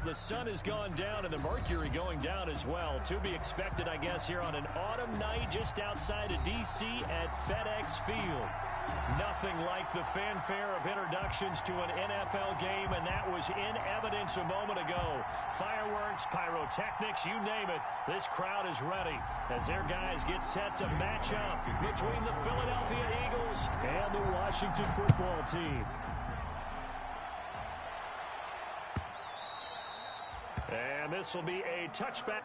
The sun has gone down and the mercury going down as well. To be expected, I guess, here on an autumn night just outside of D.C. at FedEx Field. Nothing like the fanfare of introductions to an NFL game, and that was in evidence a moment ago. Fireworks, pyrotechnics, you name it. This crowd is ready as their guys get set to match up between the Philadelphia Eagles and the Washington football team. And this will be a touchback.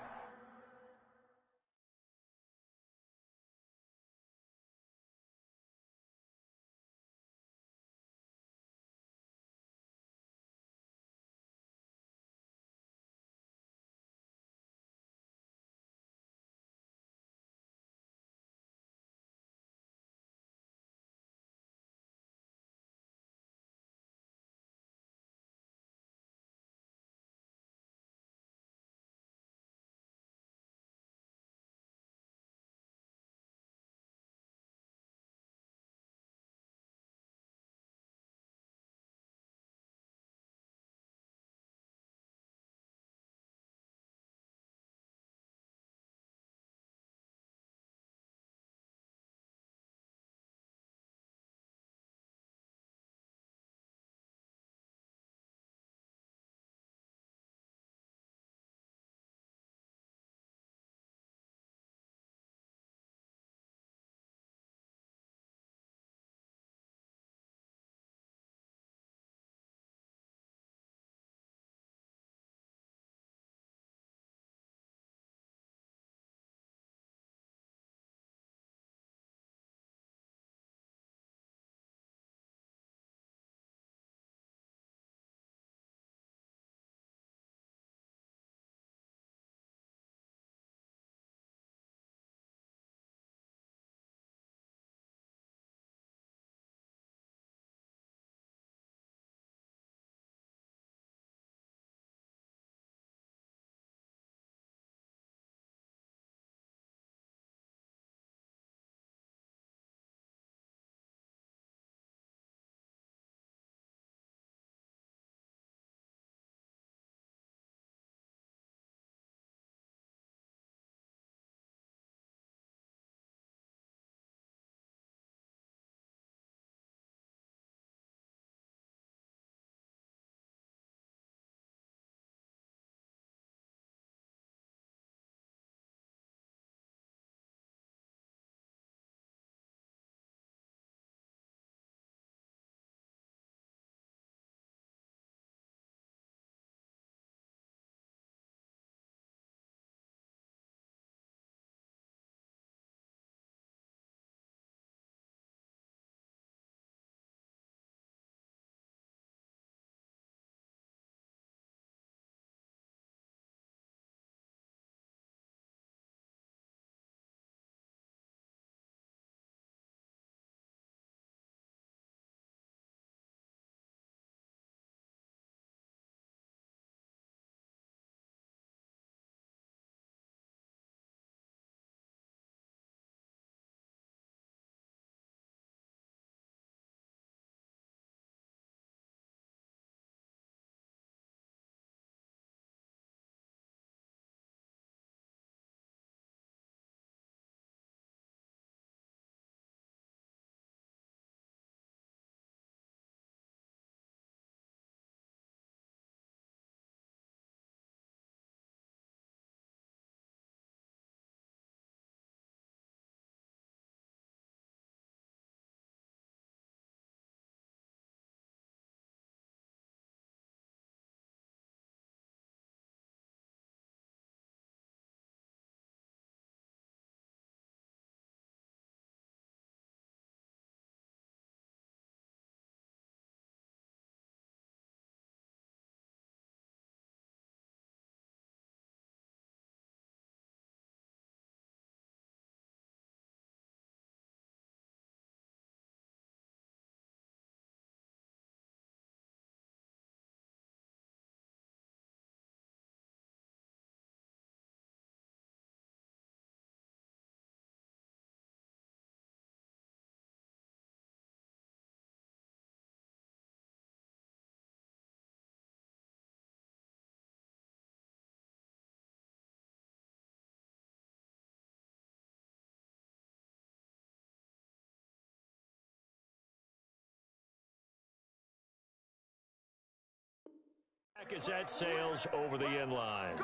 Back as that sails over the end line.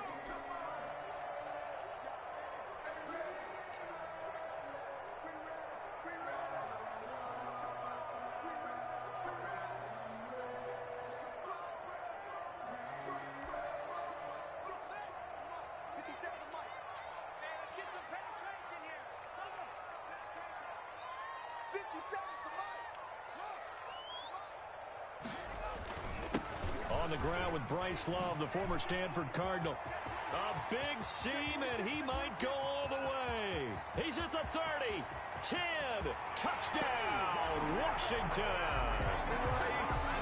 On the ground with Bryce Love, the former Stanford Cardinal. A big seam, and he might go all the way. He's at the 30, 10, touchdown, Washington.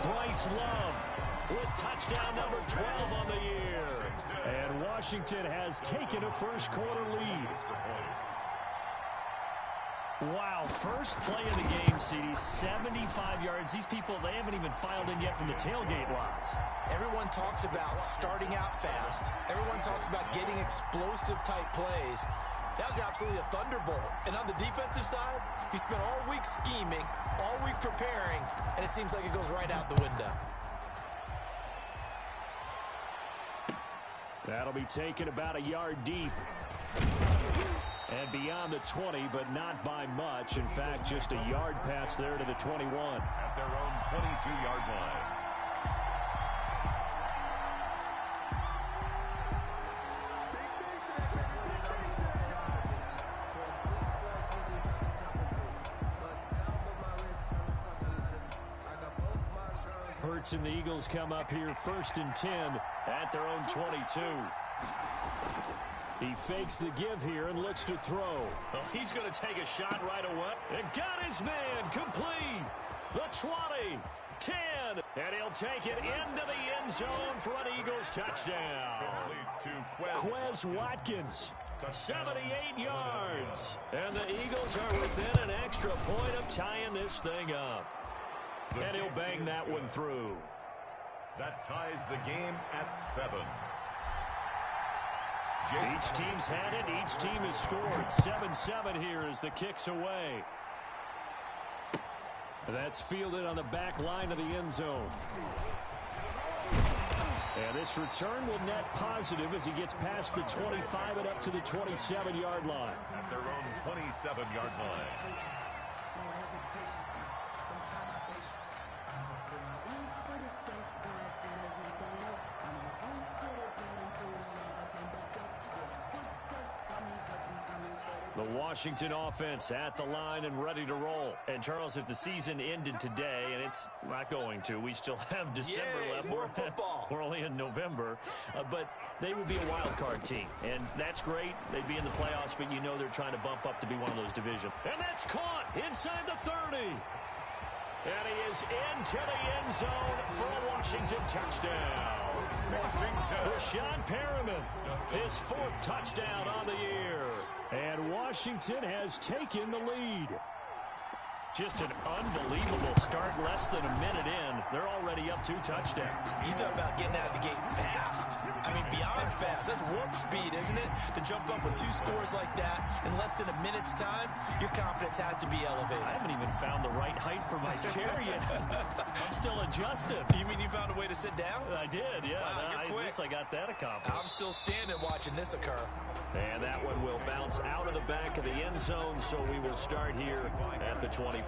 Bryce Love with touchdown number 12 on the year. And Washington has taken a first quarter lead. Wow, first play of the game, CD, 75 yards. These people, they haven't even filed in yet from the tailgate lots. Everyone talks about starting out fast. Everyone talks about getting explosive-type plays. That was absolutely a thunderbolt. And on the defensive side, you spent all week scheming, all week preparing, and it seems like it goes right out the window. That'll be taken about a yard deep. And beyond the 20, but not by much. In fact, just a yard pass there to the 21. At their own 22-yard line. Hurts and the Eagles come up here 1st and 10 at their own 22. He fakes the give here and looks to throw. Well, he's going to take a shot right away. And got his man complete. The 20, 10, and he'll take it into the end zone for an Eagles touchdown. Quez Watkins, 78 yards. And the Eagles are within an extra point of tying this thing up. And he'll bang that one through. That ties the game at 7. Each team's had it. Each team has scored. 7-7 here as the kick's away. That's fielded on the back line of the end zone. And this return will net positive as he gets past the 25 and up to the 27-yard line. At their own 27-yard line. The Washington offense at the line and ready to roll. And, Charles, if the season ended today, and it's not going to, we still have December left. More football. We're only in November. But they would be a wild card team. And that's great. They'd be in the playoffs, but you know they're trying to bump up to be one of those divisions. And that's caught inside the 30. And he is into the end zone for a Washington touchdown. Rashawn Perriman, his 4th touchdown on the year. And Washington has taken the lead. Just an unbelievable start. Less than a minute in, they're already up 2 touchdowns. You talk about getting out of the gate fast. I mean, beyond fast. That's warp speed, isn't it? To jump up with 2 scores like that in less than a minute's time, your confidence has to be elevated. I haven't even found the right height for my chair yet. I'm still adjusting. You mean you found a way to sit down? I did, yeah. Wow, you're quick. At least I got that accomplished. I'm still standing watching this occur. And that one will bounce out of the back of the end zone, so we will start here at the 25.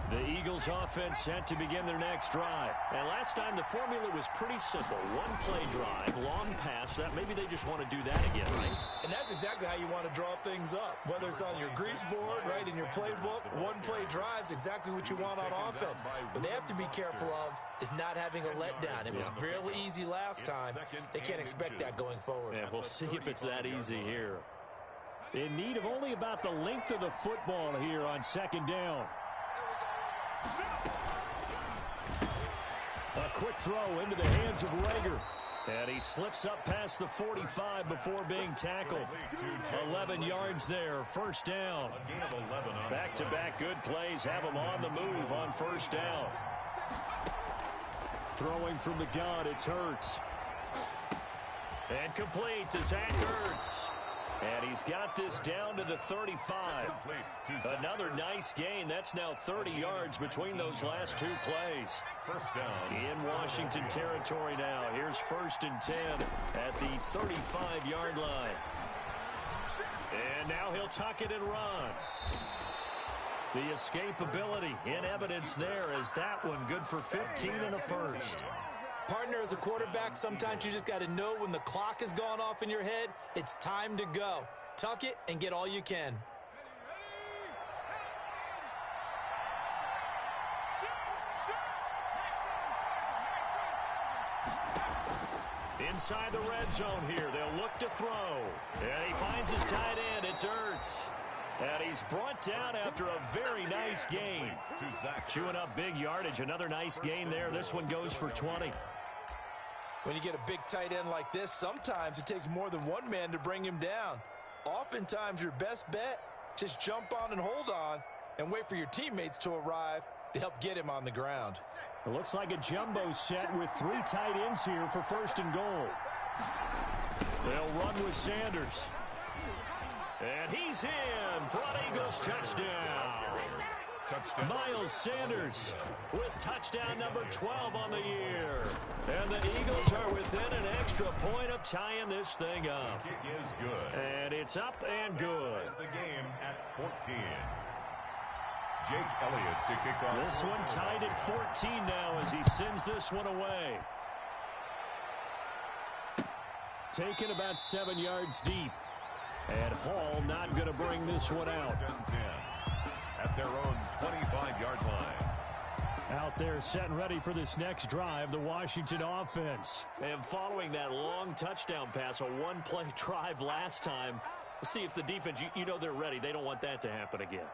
The Eagles offense set to begin their next drive. And last time the formula was pretty simple. 1-play drive, long pass. That maybe they just want to do that again, right? And that's exactly how you want to draw things up. Whether it's on your grease board, right, in your playbook, 1-play drive's exactly what you want on offense. What they have to be careful of is not having a letdown. It was fairly easy last time. They can't expect that going forward. Yeah, we'll see if it's that easy here. In need of only about the length of the football here on 2nd down. A quick throw into the hands of Rager. And he slips up past the 45 before being tackled. 11 yards there, 1st down. Back-to-back good plays have him on the move on 1st down. Throwing from the gun, it's Hurts. And complete to Zach Ertz. And he's got this down to the 35. Another nice gain. That's now 30 yards between those last two plays. First down. In Washington territory now. Here's 1st and 10 at the 35-yard line. And now he'll tuck it and run. The escapability in evidence there as that one good for 15 and a first. Partner, as a quarterback, sometimes you just got to know when the clock has gone off in your head, it's time to go. Tuck it and get all you can. Inside the red zone here, they'll look to throw. And he finds his tight end. It's Ertz. And he's brought down after a very nice gain. Chewing up big yardage. Another nice gain there. This one goes for 20. When you get a big tight end like this, sometimes it takes more than one man to bring him down. Oftentimes, your best bet, just jump on and hold on and wait for your teammates to arrive to help get him on the ground. It looks like a jumbo set with 3 tight ends here for 1st and goal. They'll run with Sanders. And he's in for an Eagles touchdown. Miles Sanders with touchdown number 12 on the year. And the Eagles are within an extra point of tying this thing up. The kick is good. And it's up and good. The game at 14. Jake Elliott to kick off. This one tied at 14 now as he sends this one away. Taken about 7 yards deep. And Hall not going to bring this one out. At their own 25-yard line. Out there set and ready for this next drive, the Washington offense. And following that long touchdown pass, a one-play drive last time, let's see if the defense, you know they're ready. They don't want that to happen again.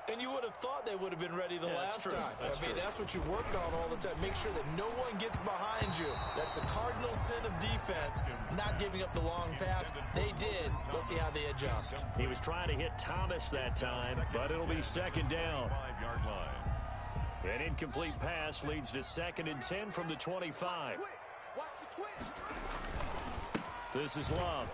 And you would have thought they would have been ready the last time. That's what you work on all the time. Make sure that no one gets behind you. That's the cardinal sin of defense, not giving up the long pass. They did. Let's see how they adjust. He was trying to hit Thomas that time, but it'll be 2nd down. 5-yard line. An incomplete pass leads to 2nd and 10 from the 25. This is Love.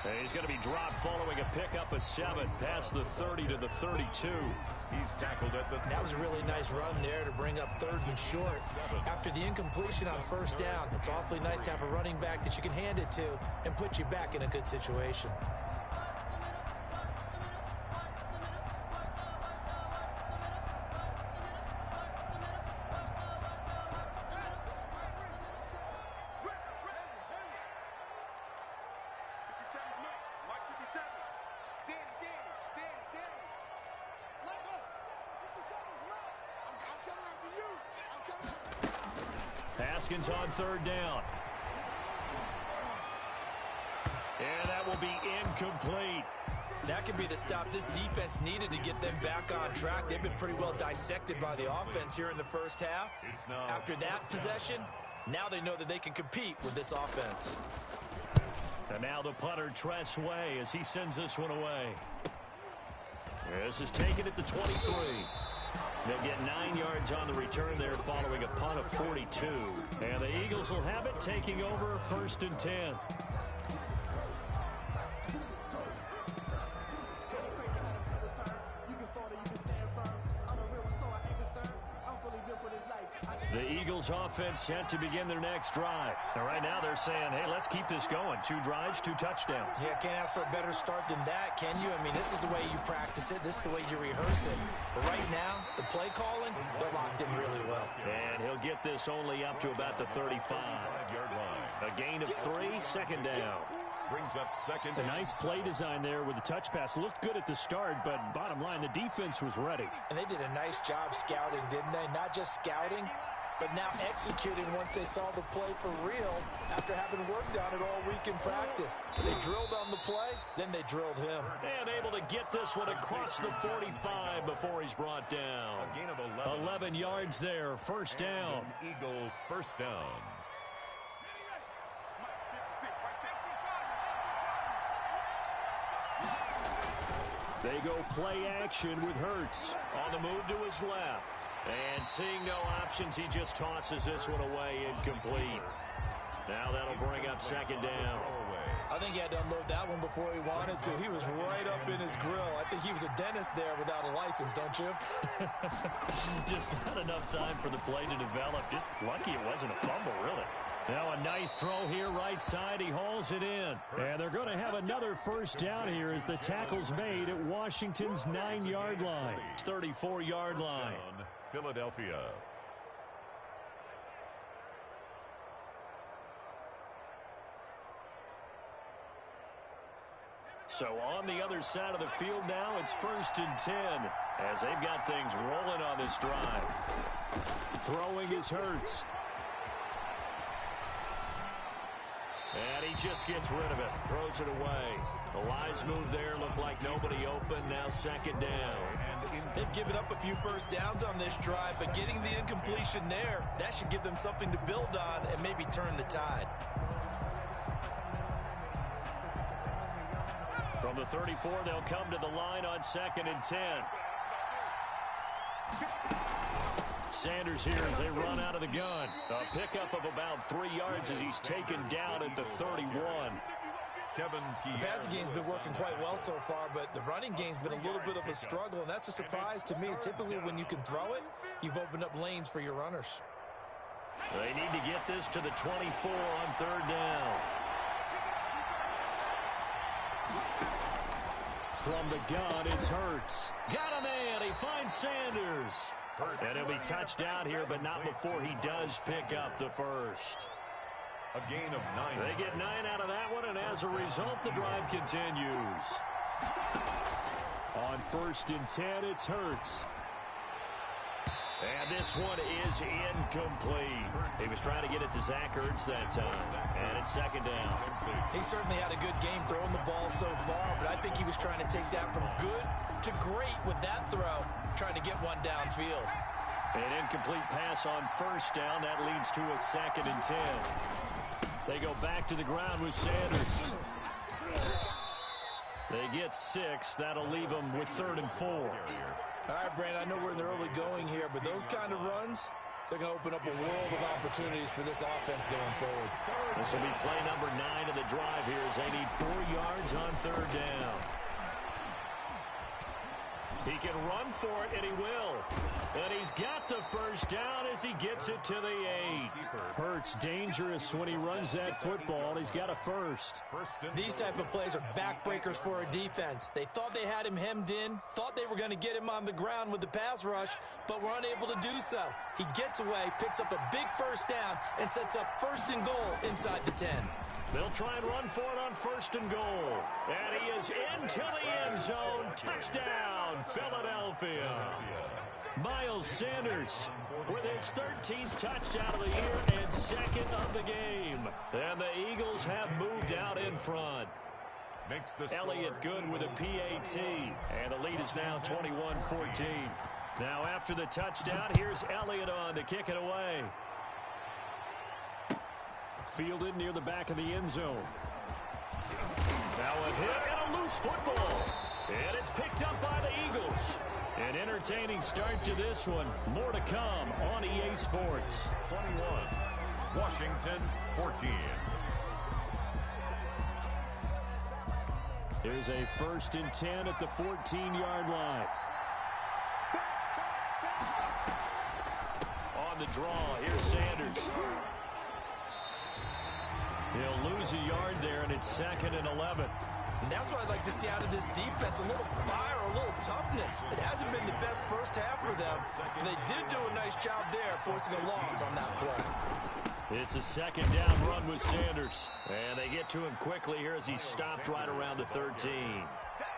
And he's going to be dropped following a pickup of 7 past the 30 to the 32. He's tackled at the 30. That was a really nice run there to bring up 3rd and short. After the incompletion on 1st down, it's awfully nice to have a running back that you can hand it to and put you back in a good situation. Haskins on 3rd down. And that will be incomplete. That could be the stop this defense needed to get them back on track. They've been pretty well dissected by the offense here in the first half. After that possession, now they know that they can compete with this offense. And now the punter Tress Way as he sends this one away. This is taken at the 23. They'll get 9 yards on the return there following a punt of 42. And the Eagles will have it taking over 1st and 10. The Eagles offense set to begin their next drive. And right now they're saying, hey, let's keep this going. 2 drives, 2 touchdowns. Yeah, can't ask for a better start than that, can you? I mean, this is the way you practice it. This is the way you rehearse it. But right now, the play calling, they're locked in really well. And he'll get this only up to about the 35. 5-yard line. A gain of 3, 2nd down. Brings up 2nd. A nice play design there with the touch pass. Looked good at the start, but bottom line, the defense was ready. And they did a nice job scouting, didn't they? Not just scouting, but now executing once they saw the play for real after having worked on it all week in practice. They drilled on the play, then they drilled him. And able to get this one across the 45 before he's brought down. A gain of 11 yards there, 1st down. Eagle 1st down. They go play action with Hurts on the move to his left. And seeing no options, he just tosses this one away incomplete. Now that'll bring up 2nd down. I think he had to unload that one before he wanted to. He was right up in his grill. I think he was a dentist there without a license, don't you? Just not enough time for the play to develop. Just lucky it wasn't a fumble, really. Now a nice throw here right side. He hauls it in. And they're going to have another first down here as the tackle's made at Washington's 9-yard line. 34-yard line. Philadelphia. So on the other side of the field now, it's 1st and 10 as they've got things rolling on this drive. Throwing is Hurts. And he just gets rid of it. Throws it away. The lines move there. Looked like nobody open. Now 2nd down. They've given up a few first downs on this drive, but getting the incompletion there, that should give them something to build on and maybe turn the tide. From the 34, they'll come to the line on 2nd and 10. Sanders here as they run out of the gun. A pickup of about 3 yards as he's taken down at the 31. The passing game's been working quite well so far, but the running game's been a little bit of a struggle, and that's a surprise to me. Typically, when you can throw it, you've opened up lanes for your runners. They need to get this to the 24 on 3rd down. From the gun, it's Hurts. Got a man. He finds Sanders. And he'll be touched out here, but not before he does pick up the first. A gain of 9. They get 9 out of that one, and as a result, the drive continues. On 1st and 10, it's Hurts. And this one is incomplete. He was trying to get it to Zach Ertz that time. And it's 2nd down. He certainly had a good game throwing the ball so far, but I think he was trying to take that from good to great with that throw, trying to get one downfield. An incomplete pass on 1st down. That leads to a 2nd and 10. They go back to the ground with Sanders. They get 6. That'll leave them with 3rd and 4. All right, Brandon, I know we're in the early going here, but those kind of runs, they're going to open up a world of opportunities for this offense going forward. This will be play number 9 of the drive here as they need 4 yards on 3rd down. He can run for it, and he will. And he's got the first down as he gets it to the 8. Hurts dangerous when he runs that football. He's got a first. These type of plays are backbreakers for a defense. They thought they had him hemmed in, thought they were going to get him on the ground with the pass rush, but were unable to do so. He gets away, picks up a big first down, and sets up 1st and goal inside the 10. They'll try and run for it on 1st and goal. And he is into the end zone. Touchdown, Philadelphia. Miles Sanders with his 13th touchdown of the year and 2nd of the game. And the Eagles have moved out in front. Elliott good with a PAT. And the lead is now 21-14. Now after the touchdown, here's Elliott on to kick it away. Fielded near the back of the end zone. Now a hit and a loose football. And it's picked up by the Eagles. An entertaining start to this one. More to come on EA Sports. 21, Washington 14. Here's a 1st and 10 at the 14-yard line. On the draw, here's Sanders. He'll lose a yard there, and it's 2nd and 11. And that's what I'd like to see out of this defense, a little fire, a little toughness. It hasn't been the best first half for them, but they did do a nice job there, forcing a loss on that play. It's a 2nd down run with Sanders. And they get to him quickly here as he stopped right around the 13.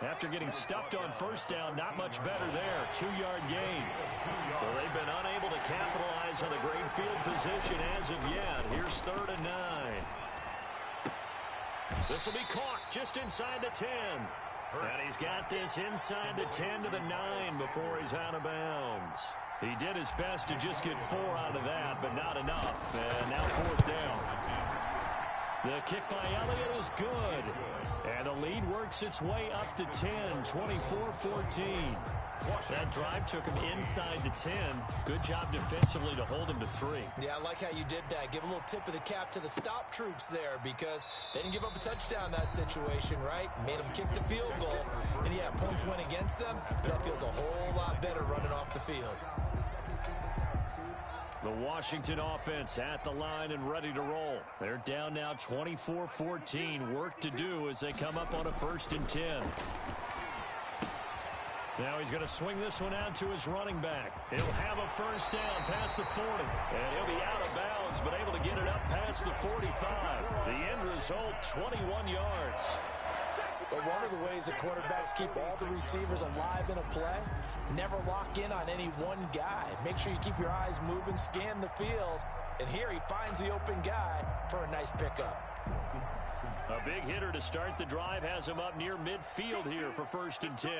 After getting stuffed on 1st down, not much better there. 2-yard gain. So they've been unable to capitalize on the great field position as of yet. Here's 3rd and 9. This will be caught just inside the 10. And he's got this inside the 10 to the 9 before he's out of bounds. He did his best to just get 4 out of that, but not enough. And now 4th down. The kick by Elliott is good. And the lead works its way up to 10, 24-14. That drive took him inside the 10. Good job defensively to hold him to 3. Yeah, I like how you did that. Give a little tip of the cap to the stop troops there because they didn't give up a touchdown in that situation, right? Made them kick the field goal. And yeah, points went against them, but that feels a whole lot better running off the field. The Washington offense at the line and ready to roll. They're down now 24-14. Work to do as they come up on a 1st and 10. Now he's going to swing this one out to his running back. He'll have a 1st down past the 40. And he'll be out of bounds, but able to get it up past the 45. The end result, 21 yards. But one of the ways that quarterbacks keep all the receivers alive in a play, never lock in on any one guy. Make sure you keep your eyes moving, scan the field. And here he finds the open guy for a nice pickup. A big hitter to start the drive has him up near midfield here for 1st and 10.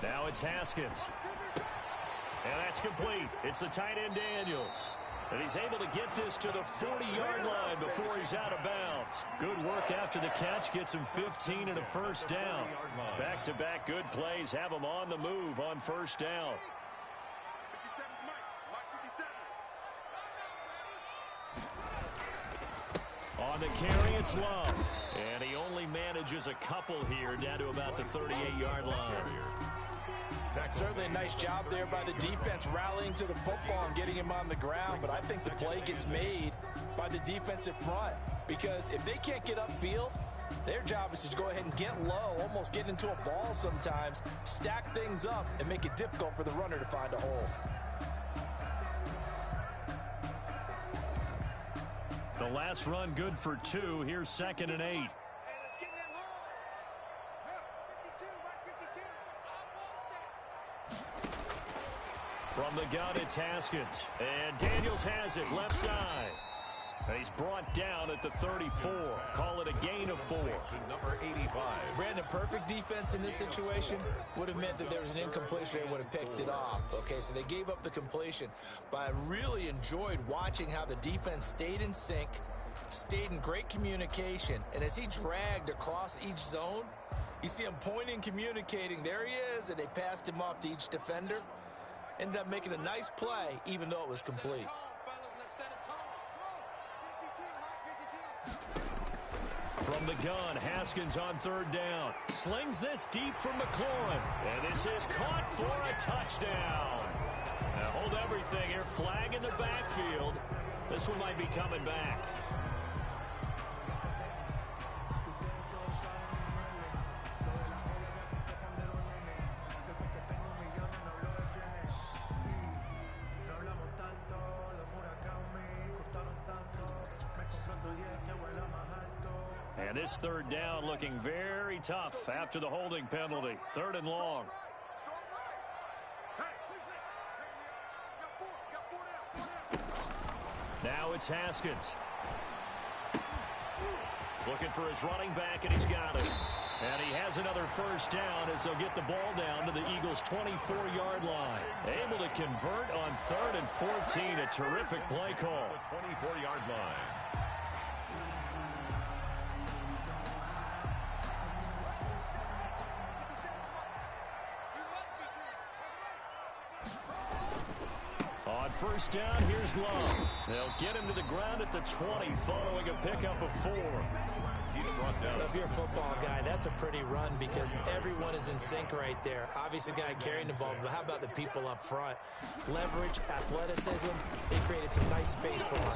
Now it's Haskins. And that's complete. It's the tight end Daniels. And he's able to get this to the 40-yard line before he's out of bounds. Good work after the catch. Gets him 15 and a 1st down. Back-to-back good plays have him on the move on 1st down. On the carry, it's Love. And he only manages a couple here down to about the 38-yard line. Certainly a nice job there by the defense rallying to the football and getting him on the ground, but I think the play gets made by the defensive front because if they can't get upfield, their job is to go ahead and get low, almost get into a ball sometimes, stack things up, and make it difficult for the runner to find a hole. The last run good for 2. Here's 2nd and 8. From the gun, it's Haskins. And Daniels has it left side. And he's brought down at the 34. Call it a gain of 4. Number 85. Brandon, perfect defense in this situation would have meant that there was an incompletion and would have picked it off. Okay, so they gave up the completion. But I really enjoyed watching how the defense stayed in sync, stayed in great communication. And as he dragged across each zone, you see him pointing, communicating. There he is, and they passed him off to each defender. Ended up making a nice play, even though it was complete. From the gun, Haskins on 3rd down. Slings this deep from McLaurin. And this is caught for a touchdown. Now hold everything here. Flag in the backfield. This one might be coming back. And this 3rd down looking very tough after the holding penalty. 3rd and long. Now it's Haskins. Looking for his running back, and he's got it. And he has another 1st down as they'll get the ball down to the Eagles' 24-yard line. Able to convert on 3rd and 14. A terrific play call. 24-yard line. On 1st down, here's Love. They'll get him to the ground at the 20, following a pickup of 4. He's brought down. If you're a football guy, that's a pretty run because everyone is in sync right there. Obviously, the guy carrying the ball, but how about the people up front? Leverage, athleticism, they created some nice space for him.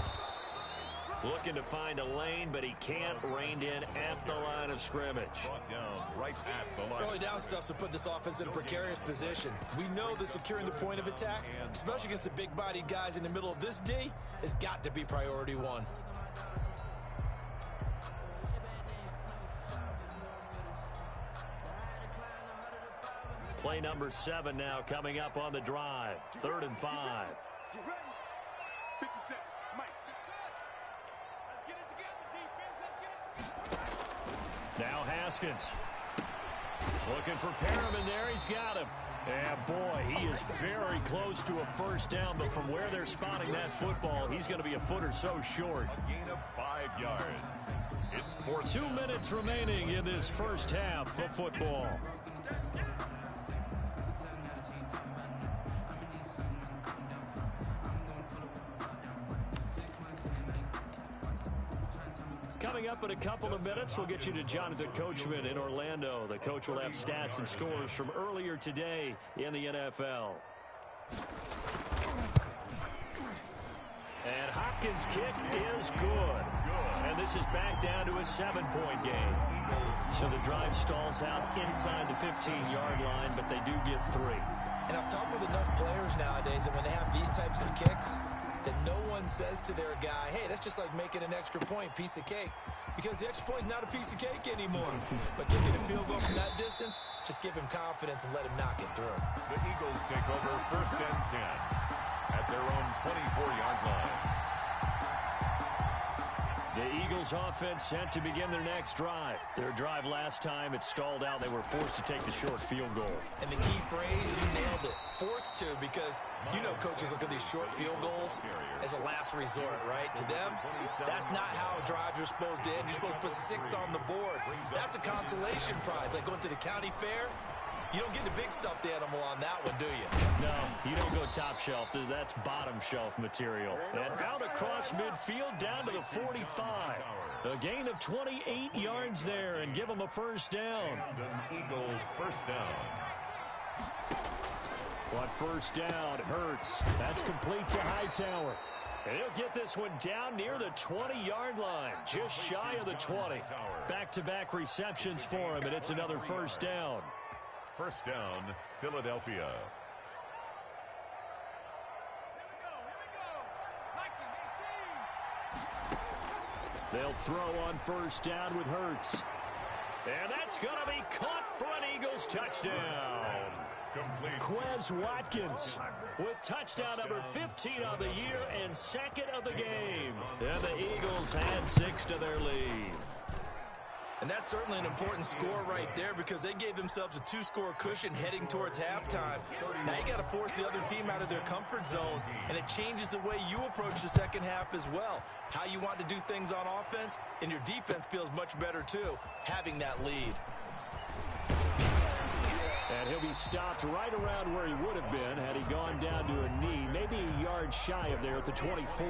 Looking to find a lane, but he can't rein in at the line of scrimmage. Brought down right at the line. Early down stuff to put this offense in a precarious position. We know that securing the point of attack, especially against the big-bodied guys in the middle of this D, has got to be priority 1. Play number 7 now coming up on the drive. 3rd and 5. Get ready. 50 cents. Mike. Let's get it together, defense. Let's get it together. Now Haskins. Looking for Perriman there. He's got him. And, boy, he is very close to a first down, but from where they're spotting that football, he's going to be a foot or so short. A gain of 5 yards. It's 2 minutes remaining in this first half of football. Coming up in a couple of minutes, we'll get you to Jonathan Coachman in Orlando. The coach will have stats and scores from earlier today in the NFL. And Hopkins' kick is good. And this is back down to a 7-point game. So the drive stalls out inside the 15-yard line, but they do get 3. And I've talked with enough players nowadays that when they have these types of kicks, that no one says to their guy, hey, that's just like making an extra point, piece of cake. Because the extra point is not a piece of cake anymore. But kicking a field goal from that distance, just give him confidence and let him knock it through. The Eagles take over 1st and 10 at their own 24-yard line. The Eagles offense set to begin their next drive. Their drive last time, it stalled out. They were forced to take the short field goal. And the key phrase, you nailed it. Forced to, because you know coaches look at these short field goals as a last resort, right? To them, that's not how drives are supposed to end. You're supposed to put 6 on the board. That's a consolation prize, like going to the county fair. You don't get the big stuffed animal on that one, do you? No, you don't go top shelf. That's bottom shelf material. And out across midfield, down to the 45. A gain of 28 yards there, and give them a first down. The Eagles first down. What first down hurts. That's complete to Hightower. And he'll get this one down near the 20-yard line, just shy of the 20. Back-to-back receptions for him, and it's another first down. First down, Philadelphia. They'll throw on first down with Hurts. And that's going to be caught for an Eagles touchdown. Complete. Quez Watkins with touchdown number 15 of the year and 2nd of the game. And the Eagles had 6 to their lead. And that's certainly an important score right there because they gave themselves a 2-score cushion heading towards halftime. Now you got to force the other team out of their comfort zone, and it changes the way you approach the second half as well. How you want to do things on offense, and your defense feels much better too, having that lead. And he'll be stopped right around where he would have been had he gone down to a knee, maybe a yard shy of there at the 24.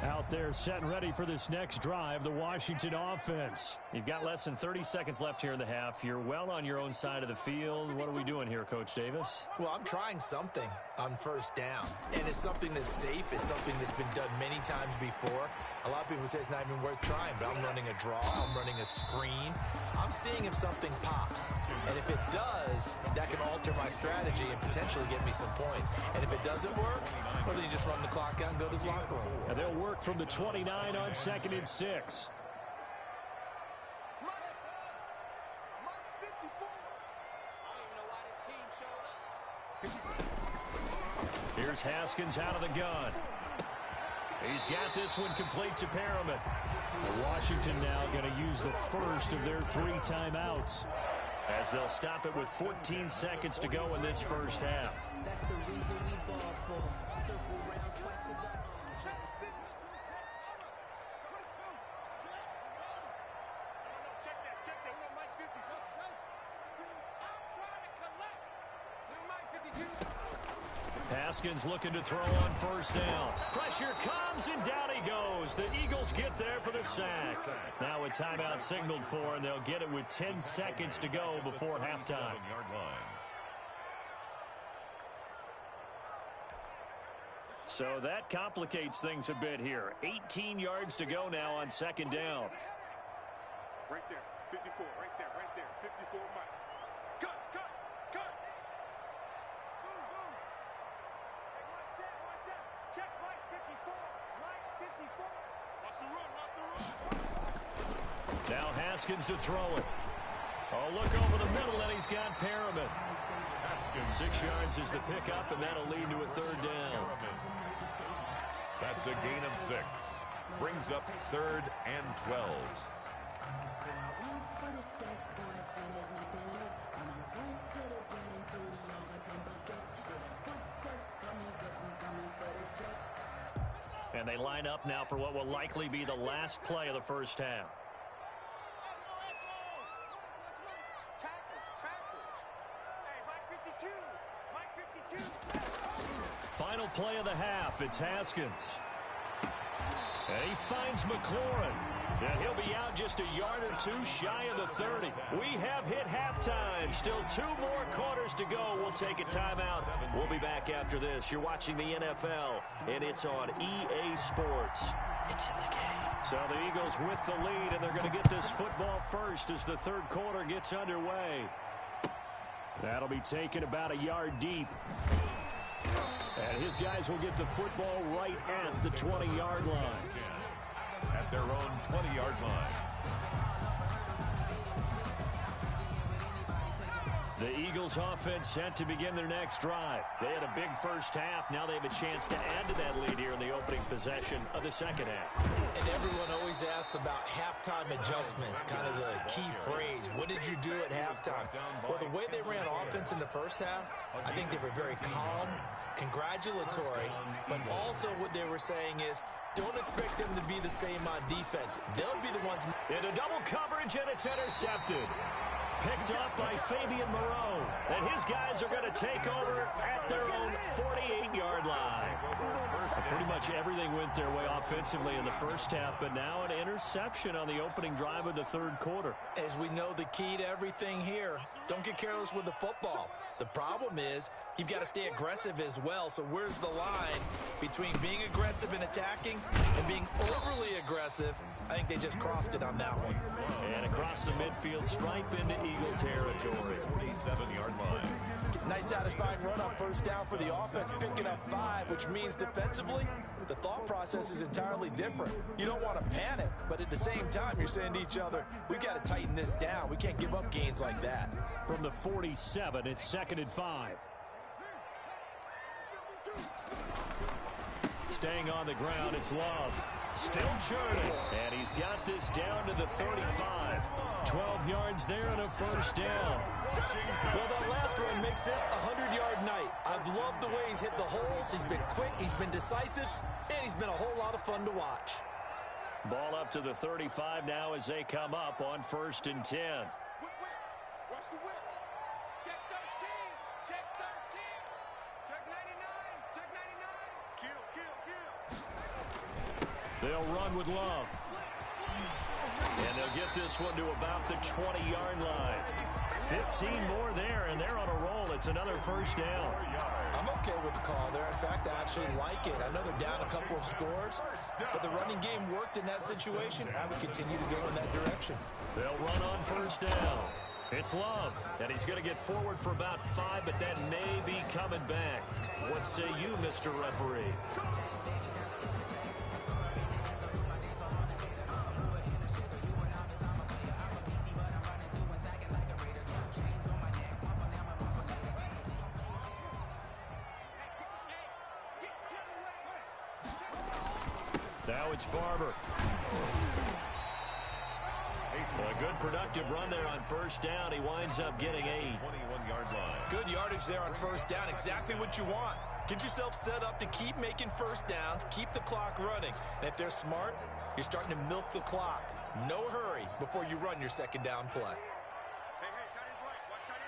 Out there set and ready for this next drive, the Washington offense. You've got less than 30 seconds left here in the half. You're well on your own side of the field. What are we doing here, Coach Davis? Well, I'm trying something on first down, and it's something that's safe. It's something that's been done many times before. A lot of people say it's not even worth trying, but I'm running a draw. I'm running a screen. I'm seeing if something pops, and if it does, that can alter my strategy and potentially get me some points. And if it doesn't work, well, then you just run the clock out and go to the locker room. And they'll work from the 29 on 2nd and 6. Here's Haskins out of the gun. He's got this one complete to Perriman. Washington now going to use the first of their 3 timeouts as they'll stop it with 14 seconds to go in this first half. That's the reason we ball for. Circle round twice to the Check that. We're on Mike 52. I'm trying to collect. We're Mike 52. Haskins looking to throw on first down. Pressure comes, and down he goes. The Eagles get there for the sack. Now a timeout signaled for, and they'll get it with 10 seconds to go before halftime. So that complicates things a bit here. 18 yards to go now on 2nd down. Right there. 54. Right there. 54, Mike. Cut. Zoom. One set. Check Mike 54. Mike 54. Watch the run. Now Haskins to throw it. Oh, look over the middle, and he's got Perriman. 6 yards is the pickup, and that'll lead to a 3rd down. That's a gain of 6. Brings up 3rd and 12. And they line up now for what will likely be the last play of the first half. Final play of the half. It's Haskins. And he finds McLaurin. And he'll be out just a yard or two shy of the 30. We have hit halftime. Still 2 more quarters to go. We'll take a timeout. We'll be back after this. You're watching the NFL, and it's on EA Sports. It's in the game. So the Eagles with the lead, and they're going to get this football first as the third quarter gets underway. That'll be taken about a yard deep. And his guys will get the football right at the 20-yard line. At their own 20-yard line. The Eagles offense set to begin their next drive. They had a big first half. Now they have a chance to add to that lead here in the opening possession of the second half. And everyone always asks about halftime adjustments, kind of the key phrase. What did you do at halftime? Well, the way they ran offense in the first half, I think they were very calm, congratulatory, but also what they were saying is, don't expect them to be the same on defense. They'll be the ones. Into double coverage, and it's intercepted. Picked up by Fabian Moreau. And his guys are going to take over at their own 48-yard line. Pretty much everything went their way offensively in the first half, but now an interception on the opening drive of the third quarter. As we know, the key to everything here, don't get careless with the football. The problem is you've got to stay aggressive as well. So where's the line between being aggressive and attacking and being overly aggressive? I think they just crossed it on that one. And across the midfield stripe into Eagle territory. 47-yard line. Nice satisfying run on first down for the offense, picking up 5, which means defensively, the thought process is entirely different. You don't want to panic, but at the same time, you're saying to each other, we've got to tighten this down. We can't give up gains like that. From the 47, it's 2nd and 5. Staying on the ground, it's Love. Still churning. And he's got this down to the 35. 12 yards there and a first down. Well, that last run makes this a 100-yard night. I've loved the way he's hit the holes. He's been quick, he's been decisive, and he's been a whole lot of fun to watch. Ball up to the 35 now as they come up on 1st and 10. Watch the whip. Check 13. Check 13. Check 99. Check 99. Kill. They'll run with Love. And they'll get this one to about the 20-yard line. 15 more there, and they're on a roll. It's another first down. I'm okay with the call there. In fact, I actually like it. I know they're down a couple of scores, but the running game worked in that situation. I would continue to go in that direction. They'll run on first down. It's Love, and he's going to get forward for about 5, but that may be coming back. What say you, Mr. Referee? Now it's Barber. A good productive run there on first down. He winds up getting 8. 21-yard line. Good yardage there on first down. Exactly what you want. Get yourself set up to keep making first downs, keep the clock running. And if they're smart, you're starting to milk the clock. No hurry before you run your second down play. Hey, tight end's right. Watch tight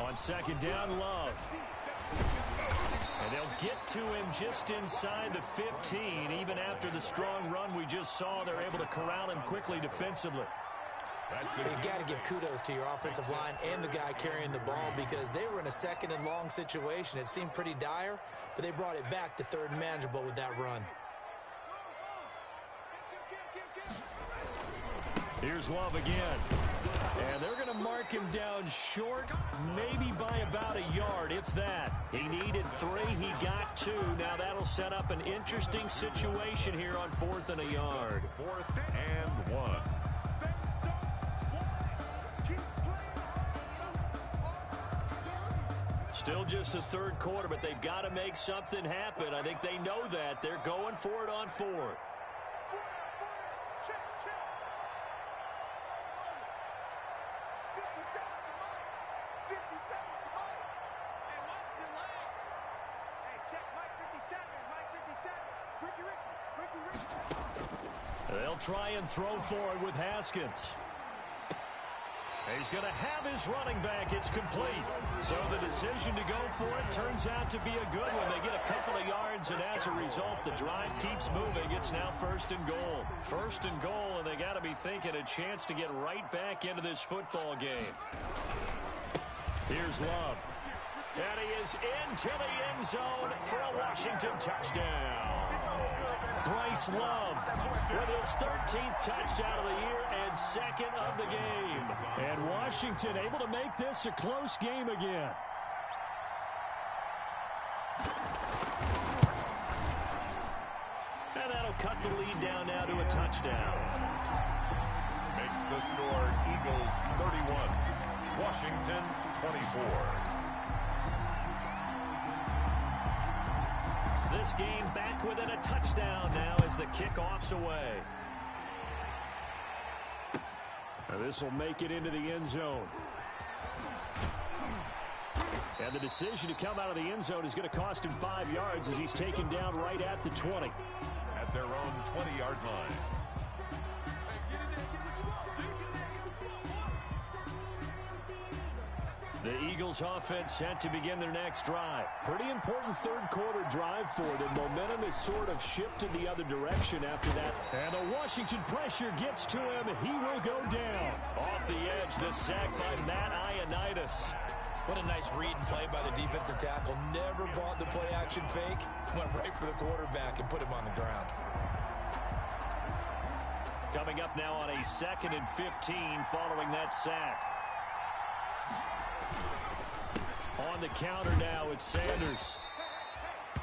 end. On second down, Love. And they'll get to him just inside the 15. Even after the strong run we just saw, they're able to corral him quickly defensively. You've got to give kudos to your offensive line and the guy carrying the ball because they were in a second and long situation. It seemed pretty dire, but they brought it back to third and manageable with that run. Here's Love again. And they're going to mark him down short, maybe by about a yard, if that. He needed 3, he got 2. Now that'll set up an interesting situation here on 4th and a yard. 4th and 1. Still just the third quarter, but they've got to make something happen. I think they know that. They're going for it on fourth. They'll try and throw for it with Haskins. He's going to have his running back. It's complete. So the decision to go for it turns out to be a good one. They get a couple of yards, and as a result, the drive keeps moving. It's now 1st and goal. 1st and goal, and they got to be thinking a chance to get right back into this football game. Here's Love. And he is into the end zone for a Washington touchdown. Bryce Love with his 13th touchdown of the year and 2nd of the game. And Washington able to make this a close game again. And that'll cut the lead down now to a touchdown. Makes the score Eagles 31, Washington 24. This game back within a touchdown now as the kickoff's away. Now this will make it into the end zone. And the decision to come out of the end zone is going to cost him 5 yards as he's taken down right at the 20. At their own 20-yard line. The Eagles offense set to begin their next drive. Pretty important third quarter drive for them. Momentum has sort of shifted the other direction after that. And the Washington pressure gets to him. He will go down. Off the edge, the sack by Matt Ioannidis. What a nice read and play by the defensive tackle. Never bought the play-action fake. Went right for the quarterback and put him on the ground. Coming up now on a 2nd and 15 following that sack. On the counter now, it's Sanders.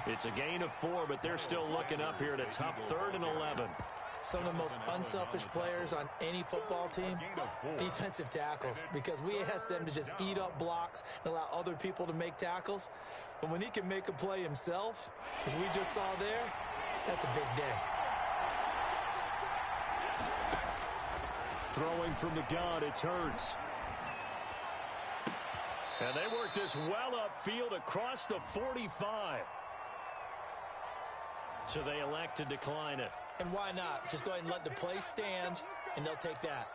It's a gain of 4, but they're still looking up here at a tough 3rd and 11. Some of the most unselfish players on any football team, defensive tackles, because we ask them to just eat up blocks and allow other people to make tackles. But when he can make a play himself, as we just saw there, that's a big day. Throwing from the gun, it's Hurts. And they work this well upfield across the 45. So they elect to decline it. And why not? Just go ahead and let the play stand, and they'll take that.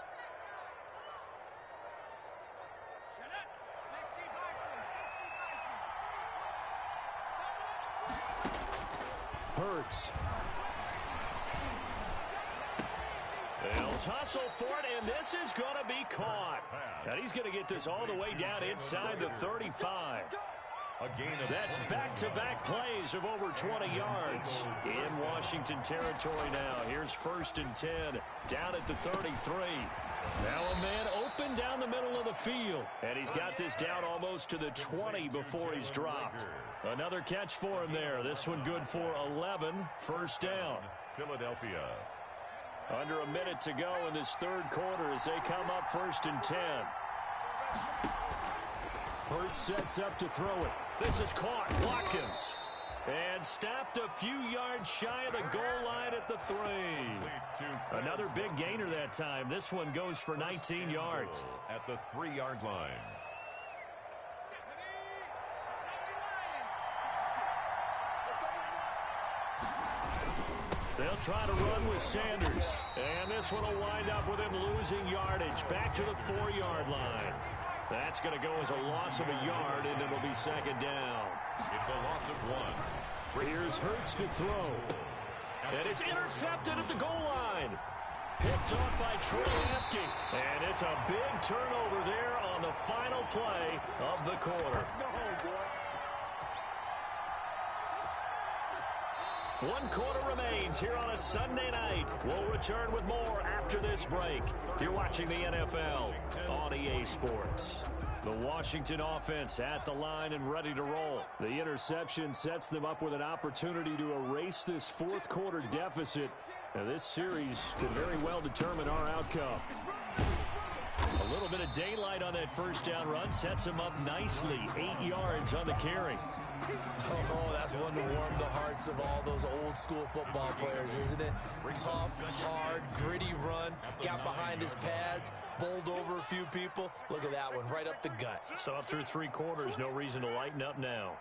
Hurts. They'll tussle for it, and this is going to be caught. And he's going to get this all the way down inside the 35. That's back-to-back plays of over 20 yards in Washington territory now. Here's 1st and 10 down at the 33. Now a man open down the middle of the field. And he's got this down almost to the 20 before he's dropped. Another catch for him there. This one good for 11. 1st down. Philadelphia. Under a minute to go in this third quarter as they come up 1st and 10. Hurts sets up to throw it. This is caught. Watkins. And stopped a few yards shy of the goal line at the 3. Another big gainer that time. This one goes for 19 yards. At the 3-yard line. They'll try to run with Sanders. And this one will wind up with him losing yardage. Back to the 4-yard line. That's going to go as a loss of a yard, and it'll be 2nd down. It's a loss of 1. Here's Hurts to throw. And it's intercepted at the goal line. Picked off by Troy Apke. And it's a big turnover there on the final play of the quarter. 1 quarter remains here on a Sunday night. We'll return with more after this break. You're watching the NFL on EA Sports. The Washington offense at the line and ready to roll. The interception sets them up with an opportunity to erase this 4th quarter deficit. Now, this series could very well determine our outcome. A little bit of daylight on that first down run sets him up nicely. 8 yards on the carry. Oh, that's one to warm the hearts of all those old school football players, isn't it? Tough, hard, gritty run, got behind his pads, bowled over a few people. Look at that one, right up the gut. So up through 3 quarters, no reason to lighten up now.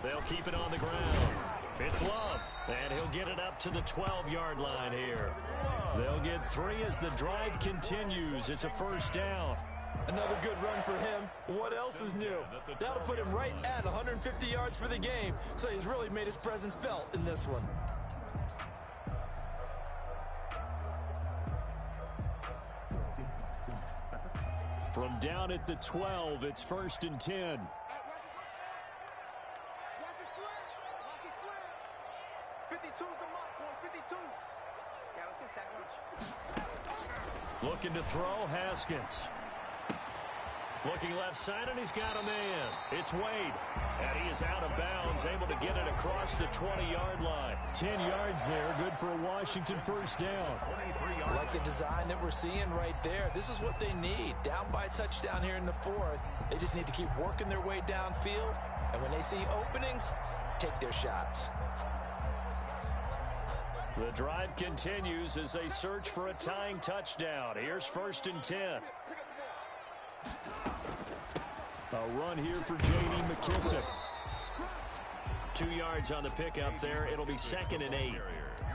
They'll keep it on the ground. It's Love, and he'll get it up to the 12-yard line here. They'll get 3 as the drive continues. It's a first down. Another good run for him. What else is new? That'll put him right at 150 yards for the game, so he's really made his presence felt in this one. From down at the 12, it's 1st and 10. Looking to throw, Haskins. Looking left side, and he's got a man. It's Wade. And he is out of bounds, able to get it across the 20-yard line. 10 yards there, good for a Washington first down. Like the design that we're seeing right there. This is what they need. Down by a touchdown here in the 4th. They just need to keep working their way downfield. And when they see openings, take their shots. The drive continues as they search for a tying touchdown. Here's 1st and 10. A run here for J.D. McKissick. 2 yards on the pickup there. It'll be 2nd and 8.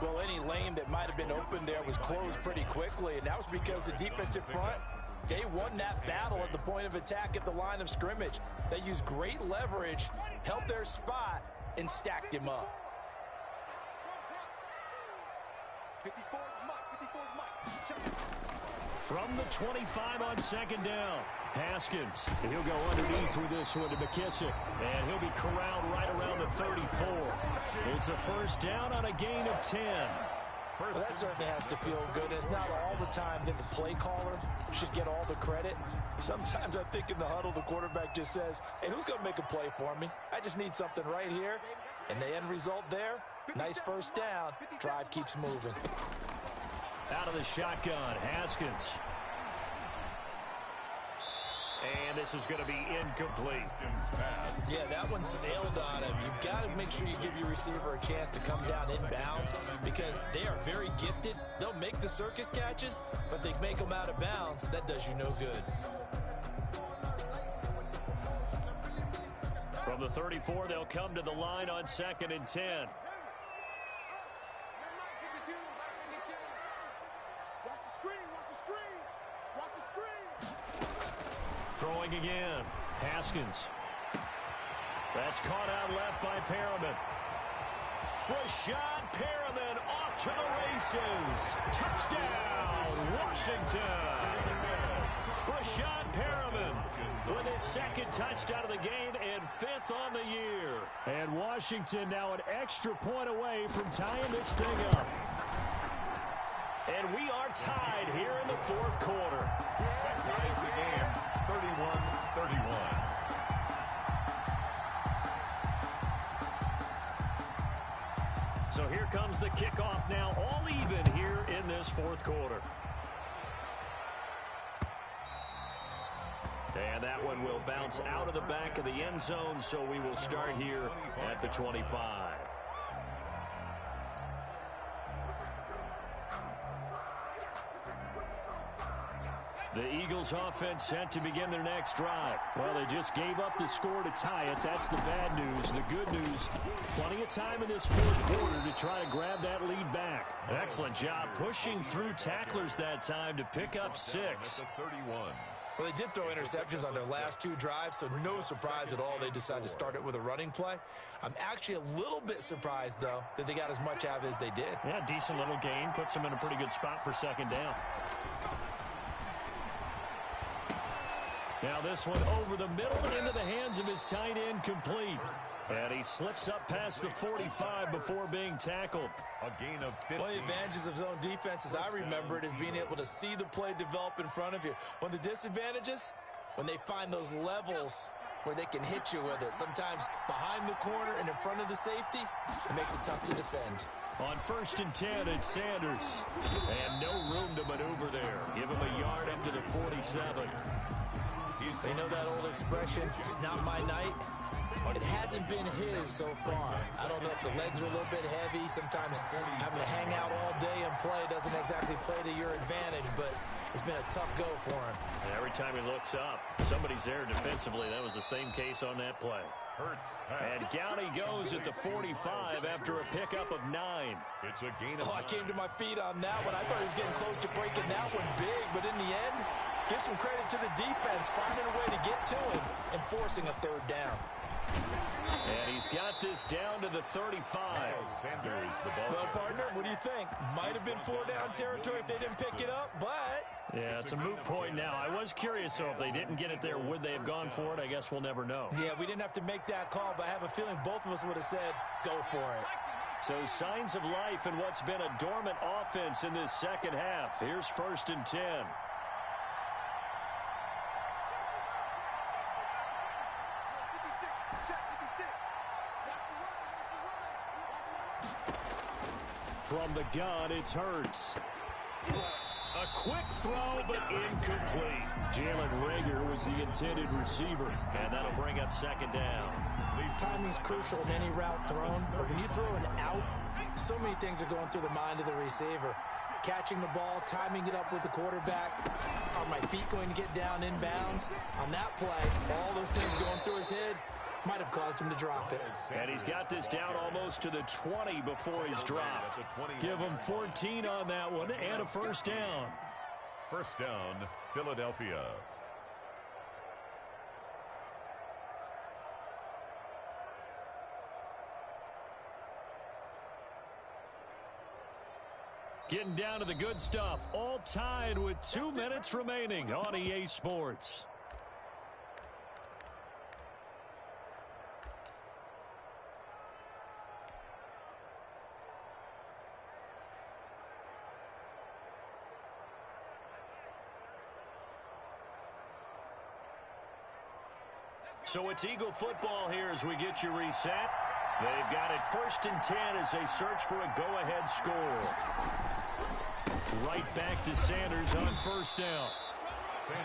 Well, any lane that might have been open there was closed pretty quickly, and that was because the defensive front, they won that battle at the point of attack at the line of scrimmage. They used great leverage, held their spot, and stacked him up. 54's Mike. From the 25 on 2nd down. Haskins, he'll go underneath with this one to McKissick, and he'll be corralled right around the 34. It's a first down on a gain of 10. Well, that certainly has to feel good. It's not all the time that the play caller should get all the credit. Sometimes I think in the huddle, the quarterback just says, hey, who's going to make a play for me? I just need something right here. And the end result there, nice first down. Drive keeps moving. Out of the shotgun, Haskins. And this is going to be incomplete. Yeah, that one sailed on him. You've got to make sure you give your receiver a chance to come down inbounds because they are very gifted. They'll make the circus catches, but they make them out of bounds. That does you no good. From the 34, they'll come to the line on 2nd and 10. Throwing again. Haskins. That's caught out left by Perriman. Rashad Perriman off to the races. Touchdown, Washington. Rashad Perriman with his 2nd touchdown of the game and 5th on the year. And Washington now an extra point away from tying this thing up. And we are tied here in the 4th quarter. That ties the game 31-31. So here comes the kickoff now, all even here in this 4th quarter. And that one will bounce out of the back of the end zone, so we will start here at the 25. The Eagles offense set to begin their next drive. Well, they just gave up the score to tie it. That's the bad news. The good news, plenty of time in this 4th quarter to try to grab that lead back. Excellent job pushing through tacklers that time to pick up 6. Well, they did throw interceptions on their last 2 drives, so no surprise at all they decided to start it with a running play. I'm actually a little bit surprised, though, that they got as much out of it as they did. Yeah, decent little gain. Puts them in a pretty good spot for 2nd down. Now this one over the middle and into the hands of his tight end, complete. And he slips up past the 45 before being tackled. A gain of 50. One of the advantages of zone defense, as I remember it, is being able to see the play develop in front of you. One of the disadvantages, when they find those levels where they can hit you with it. Sometimes behind the corner and in front of the safety, it makes it tough to defend. On 1st and 10, it's Sanders. And no room to maneuver there. Give him a yard up to the 47. You know that old expression, it's not my night? It hasn't been his so far. I don't know if the legs are a little bit heavy. Sometimes having to hang out all day and play doesn't exactly play to your advantage, but it's been a tough go for him. And every time he looks up, somebody's there defensively. That was the same case on that play. And down he goes at the 45 after a pickup of 9. It's a gain of I came to my feet on that one. I thought he was getting close to breaking that one big, but in the end, give some credit to the defense, finding a way to get to him and forcing a 3rd down. And he's got this down to the 35. Sanders, the ball. Well, partner, what do you think? Might have been 4-down territory if they didn't pick it up, but... Yeah, it's a moot point now. I was curious, though, if they didn't get it there, would they have gone for it? I guess we'll never know. Yeah, we didn't have to make that call, but I have a feeling both of us would have said, go for it. So signs of life in what's been a dormant offense in this second half. Here's 1st and 10. From the gun, it's Hurts. A quick throw, but incomplete. Jalen Reagor was the intended receiver, and that'll bring up 2nd down. Timing's crucial in any route thrown, but when you throw an out, so many things are going through the mind of the receiver. Catching the ball, timing it up with the quarterback. Are my feet going to get down in bounds? On that play, all those things going through his head might have caused him to drop it. And he's got this down almost to the 20 before he's dropped. Give him 14 on that one and a 1st down. 1st down, Philadelphia. Getting down to the good stuff. All tied with 2 minutes remaining on EA Sports. So it's Eagle football here as we get you reset. They've got it 1st and 10 as they search for a go-ahead score. Right back to Sanders on 1st down.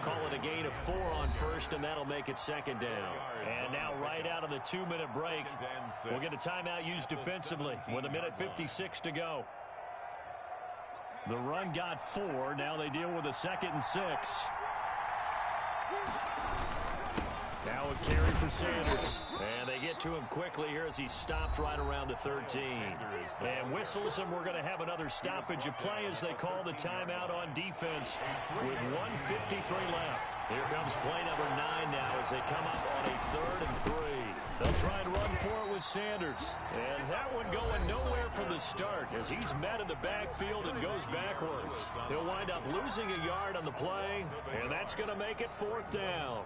Call it a gain of 4 on 1st, and that'll make it 2nd down. And now right out of the 2-minute break, we'll get a timeout used defensively with 1:56 to go. The run got 4. Now they deal with a 2nd and 6. Now a carry for Sanders. And they get to him quickly here as he stopped right around the 13. And whistles, and we're going to have another stoppage of play as they call the timeout on defense with 1:53 left. Here comes play number 9 now as they come up on a 3rd and 3. They'll try and run for it with Sanders. And that one going nowhere from the start as he's met in the backfield and goes backwards. He'll wind up losing a yard on the play, and that's going to make it 4th down.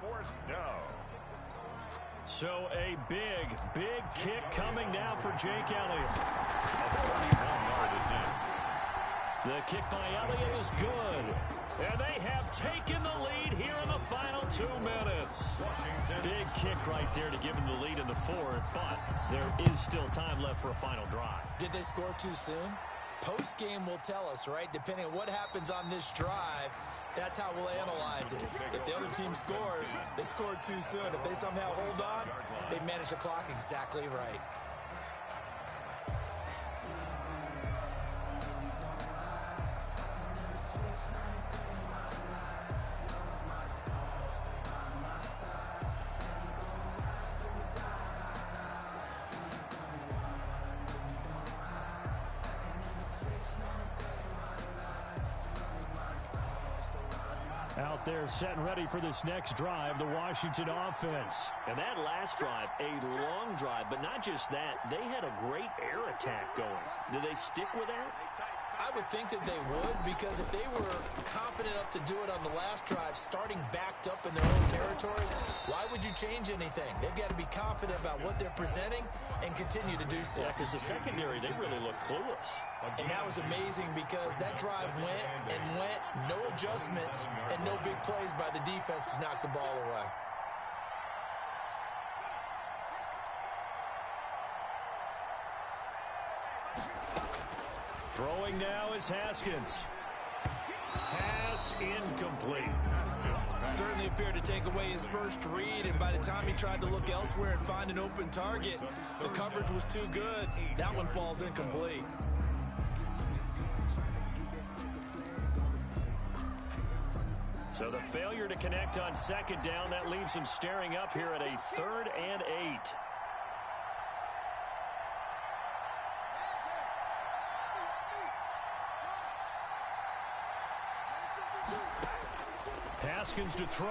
So a big kick coming now for Jake Elliott. The kick by Elliott is good. And they have taken the lead here in the final 2 minutes. Big kick right there to give them the lead in the 4th, but there is still time left for a final drive. Did they score too soon? Post-game will tell us, right? Depending on what happens on this drive, that's how we'll analyze it. If the other team scores, they scored too soon. If they somehow hold on, they manage the clock exactly right. Out there setting ready for this next drive, the Washington offense. And that last drive, a long drive, but not just that. They had a great air attack going. Do they stick with that? I would think that they would, because if they were confident enough to do it on the last drive, starting backed up in their own territory, why would you change anything? They've got to be confident about what they're presenting and continue to do so. Yeah, because the secondary, they really look clueless. And that was amazing because that drive went and went, no adjustments, and no big plays by the defense to knock the ball away. Throwing now is Haskins. Pass incomplete. Certainly appeared to take away his first read, and by the time he tried to look elsewhere and find an open target, the coverage was too good. That one falls incomplete. So the failure to connect on second down, that leaves him staring up here at a 3rd and 8. Haskins to throw.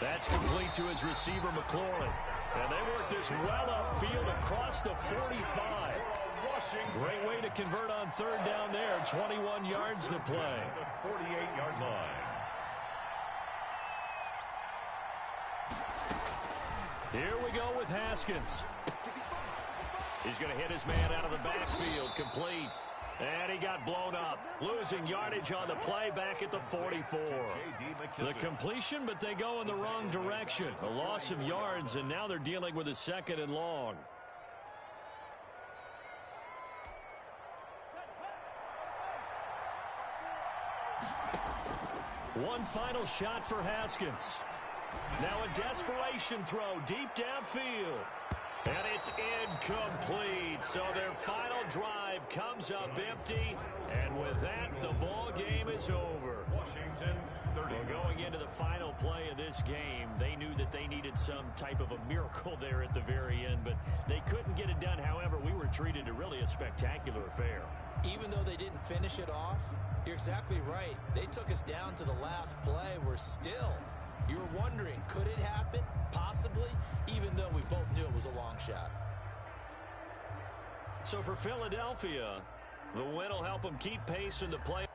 That's complete to his receiver, McLaurin. And they work this well upfield across the 45. Great way to convert on 3rd down there. 21 yards to play. The 48-yard line. Here we go with Haskins. He's going to hit his man out of the backfield. Complete. And he got blown up. Losing yardage on the play back at the 44. The completion, but they go in the wrong direction. A loss of yards, and now they're dealing with a 2nd and long. One final shot for Haskins. Now a desperation throw deep downfield. And it's incomplete. So their final drive comes up empty. And with that, the ball game is over. Washington, 30. Well, going into the final play of this game, they knew that they needed some type of a miracle there at the very end, but they couldn't get it done. However, we were treated to really a spectacular affair. Even though they didn't finish it off, you're exactly right. They took us down to the last play. We're still, you were wondering, could it happen? Possibly, even though we both knew it was a long shot. So for Philadelphia, the win will help them keep pace in the play.